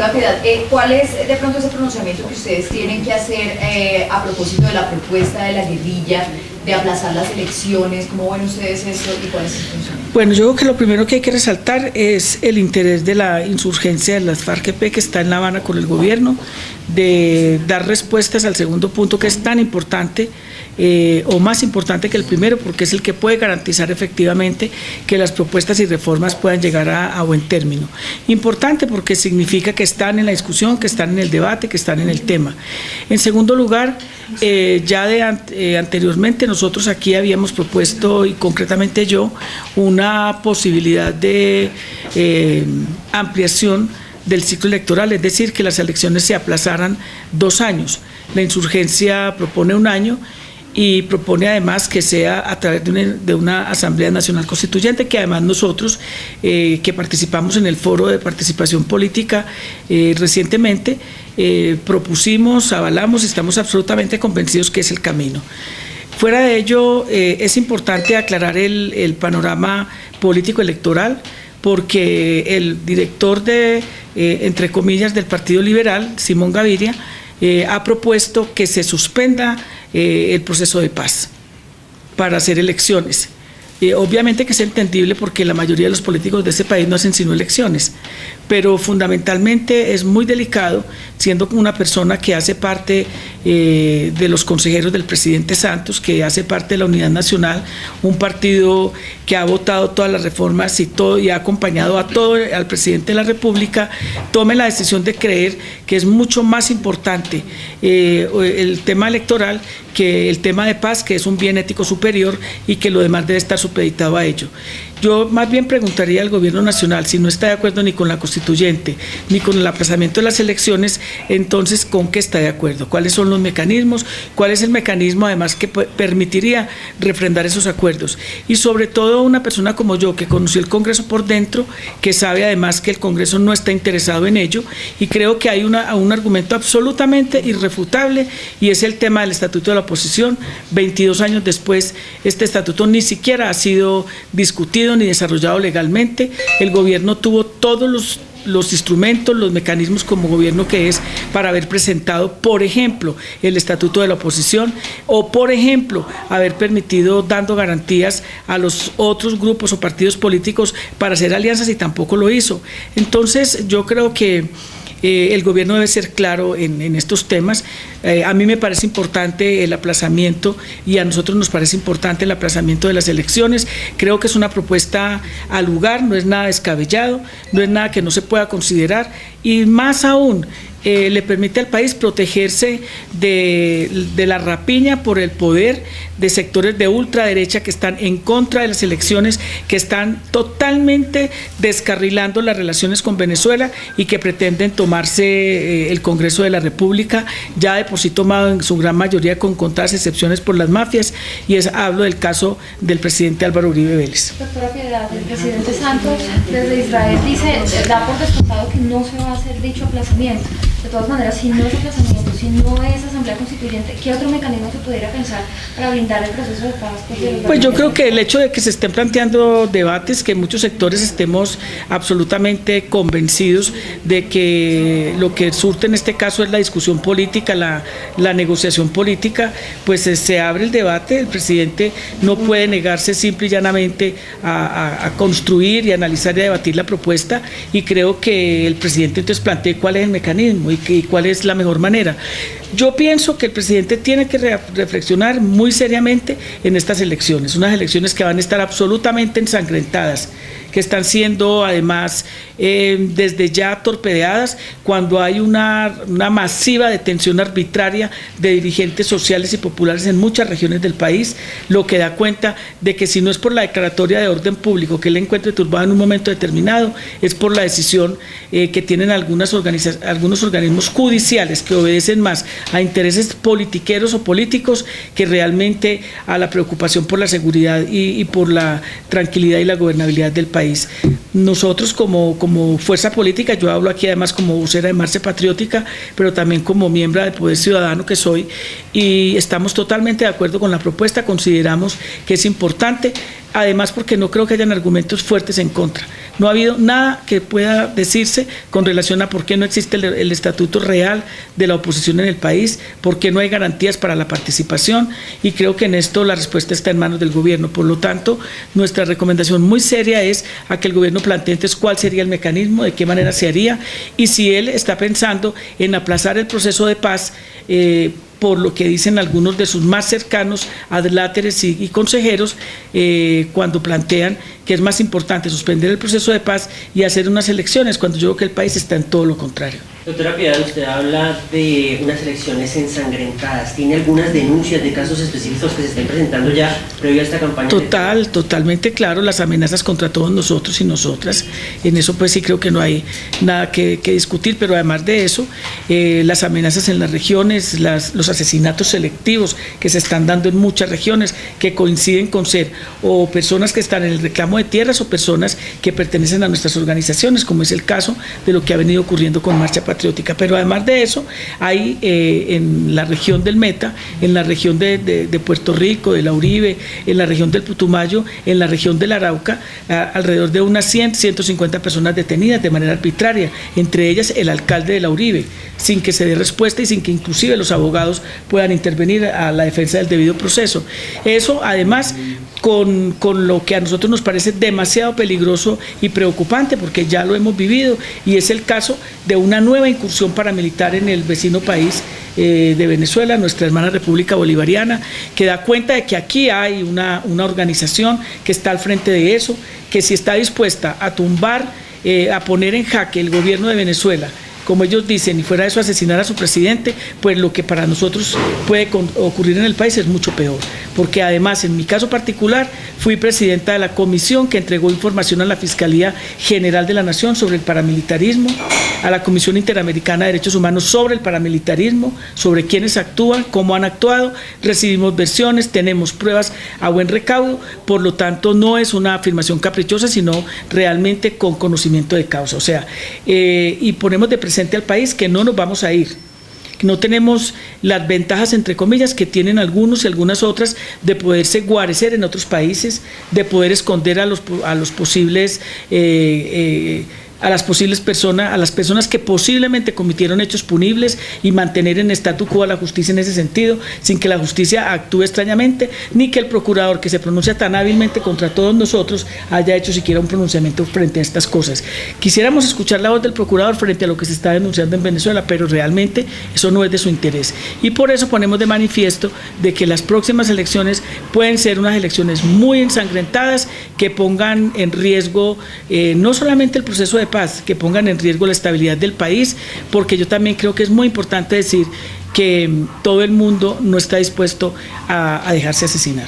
Doctora Piedad, ¿cuál es de pronto ese pronunciamiento que ustedes tienen que hacer a propósito de la propuesta de la guerrilla de aplazar las elecciones? ¿Cómo ven ustedes eso y cuál es el pronunciamiento? Bueno, yo creo que lo primero que hay que resaltar es el interés de la insurgencia de las FARC-EP que está en La Habana con el gobierno, de dar respuestas al segundo punto, que es tan importante o más importante que el primero, porque es el que puede garantizar efectivamente que las propuestas y reformas puedan llegar a buen término. Importante porque significa que están en la discusión, que están en el debate, que están en el tema. En segundo lugar, anteriormente nosotros aquí habíamos propuesto, y concretamente yo, una posibilidad de ampliación del ciclo electoral, es decir, que las elecciones se aplazaran 2 años. La insurgencia propone 1 año y propone además que sea a través de una Asamblea Nacional Constituyente, que además nosotros que participamos en el foro de participación política recientemente propusimos, avalamos y estamos absolutamente convencidos que es el camino. Fuera de ello, es importante aclarar el panorama político electoral, porque el director entre comillas, del Partido Liberal, Simón Gaviria, ha propuesto que se suspenda el proceso de paz para hacer elecciones. Obviamente que es entendible porque la mayoría de los políticos de ese país no hacen sino elecciones, pero fundamentalmente es muy delicado, siendo una persona que hace parte de los consejeros del presidente Santos, que hace parte de la Unidad Nacional, un partido que ha votado todas las reformas y ha acompañado al presidente de la República, tome la decisión de creer que es mucho más importante el tema electoral que el tema de paz, que es un bien ético superior y que lo demás debe estar supeditado a ello. Yo más bien preguntaría al gobierno nacional, si no está de acuerdo ni con la constituyente ni con el aplazamiento de las elecciones, entonces ¿con qué está de acuerdo? ¿Cuáles son los mecanismos? ¿Cuál es el mecanismo además que permitiría refrendar esos acuerdos? Y sobre todo una persona como yo, que conoció el Congreso por dentro, que sabe además que el Congreso no está interesado en ello, y creo que hay un argumento absolutamente irrefutable, y es el tema del Estatuto de la Oposición. 22 años después, este estatuto ni siquiera ha sido discutido ni desarrollado legalmente. El gobierno tuvo todos los instrumentos, los mecanismos como gobierno que es para haber presentado, por ejemplo, el Estatuto de la Oposición, o por ejemplo, haber permitido dando garantías a los otros grupos o partidos políticos para hacer alianzas, y tampoco lo hizo. Entonces yo creo que el gobierno debe ser claro en estos temas. A mí me parece importante el aplazamiento, y a nosotros nos parece importante el aplazamiento de las elecciones. Creo que es una propuesta al lugar, no es nada descabellado, no es nada que no se pueda considerar, y más aún le permite al país protegerse de la rapiña por el poder de sectores de ultraderecha que están en contra de las elecciones, que están totalmente descarrilando las relaciones con Venezuela y que pretenden tomarse el Congreso de la República, ya de por sí tomado en su gran mayoría con contadas excepciones por las mafias, y hablo del caso del presidente Álvaro Uribe Vélez. Doctora Piedad, el presidente Santos desde Israel da por descontado que no se va a hacer dicho aplazamiento. De todas maneras, si no es aplazamiento, si no es asamblea constituyente, ¿qué otro mecanismo se pudiera pensar para blindar el proceso de paz? Pues yo creo que el hecho de que se estén planteando debates, que muchos sectores estemos absolutamente convencidos de que lo que surte en este caso es la discusión política, la negociación política, pues se abre el debate. El presidente no puede negarse simple y llanamente a construir y analizar y a debatir la propuesta, y creo que el presidente entonces plantee cuál es el mecanismo y cuál es la mejor manera. Yo pienso que el presidente tiene que reflexionar muy seriamente en estas elecciones, unas elecciones que van a estar absolutamente ensangrentadas, que están siendo además desde ya torpedeadas, cuando hay una masiva detención arbitraria de dirigentes sociales y populares en muchas regiones del país, lo que da cuenta de que si no es por la declaratoria de orden público que él encuentre turbado en un momento determinado, es por la decisión que tienen algunos organismos judiciales que obedecen más a intereses politiqueros o políticos que realmente a la preocupación por la seguridad y por la tranquilidad y la gobernabilidad del país. país. Nosotros como fuerza política, yo hablo aquí además como vocera de Marcha Patriótica, pero también como miembro del Poder Ciudadano que soy, y estamos totalmente de acuerdo con la propuesta, consideramos que es importante, además porque no creo que hayan argumentos fuertes en contra. No ha habido nada que pueda decirse con relación a por qué no existe el estatuto real de la oposición en el país, por qué no hay garantías para la participación, y creo que en esto la respuesta está en manos del gobierno. Por lo tanto, nuestra recomendación muy seria es a que el gobierno plantee entonces cuál sería el mecanismo, de qué manera se haría, y si él está pensando en aplazar el proceso de paz, por lo que dicen algunos de sus más cercanos adláteres y consejeros, cuando plantean que es más importante suspender el proceso de paz y hacer unas elecciones, cuando yo creo que el país está en todo lo contrario. Doctora Piedad, usted habla de unas elecciones ensangrentadas. ¿Tiene algunas denuncias de casos específicos que se estén presentando ya previo a esta campaña? Totalmente claro, las amenazas contra todos nosotros y nosotras. En eso pues sí creo que no hay nada que discutir, pero además de eso, las amenazas en las regiones, los asesinatos selectivos que se están dando en muchas regiones, que coinciden con ser o personas que están en el reclamo de tierras o personas que pertenecen a nuestras organizaciones, como es el caso de lo que ha venido ocurriendo con Marcha Patriótica. Pero además de eso, hay en la región del Meta, en la región de Puerto Rico, de la Uribe, en la región del Putumayo, en la región del Arauca, alrededor de unas 150 personas detenidas de manera arbitraria, entre ellas el alcalde de la Uribe, sin que se dé respuesta y sin que inclusive los abogados puedan intervenir a la defensa del debido proceso. Eso además con lo que a nosotros nos parece demasiado peligroso y preocupante, porque ya lo hemos vivido, y es el caso de una nueva incursión paramilitar en el vecino país de Venezuela, nuestra hermana República Bolivariana, que da cuenta de que aquí hay una organización que está al frente de eso, que si está dispuesta a tumbar, a poner en jaque el gobierno de Venezuela, como ellos dicen, y fuera de eso asesinar a su presidente, pues lo que para nosotros puede ocurrir en el país es mucho peor, porque además en mi caso particular fui presidenta de la comisión que entregó información a la Fiscalía General de la Nación sobre el paramilitarismo, a la Comisión Interamericana de Derechos Humanos sobre el paramilitarismo, sobre quiénes actúan, cómo han actuado, recibimos versiones, tenemos pruebas a buen recaudo, por lo tanto no es una afirmación caprichosa, sino realmente con conocimiento de causa, o sea, y ponemos de presente al país que no nos vamos a ir, que no tenemos las ventajas entre comillas que tienen algunos y algunas otras de poderse guarecer en otros países, de poder esconder a los posibles a las personas que posiblemente cometieron hechos punibles, y mantener en statu quo a la justicia en ese sentido, sin que la justicia actúe extrañamente, ni que el procurador, que se pronuncia tan hábilmente contra todos nosotros, haya hecho siquiera un pronunciamiento frente a estas cosas. Quisiéramos escuchar la voz del procurador frente a lo que se está denunciando en Venezuela, pero realmente eso no es de su interés, y por eso ponemos de manifiesto de que las próximas elecciones pueden ser unas elecciones muy ensangrentadas, que pongan en riesgo no solamente el proceso de paz, que pongan en riesgo la estabilidad del país, porque yo también creo que es muy importante decir que todo el mundo no está dispuesto a dejarse asesinar.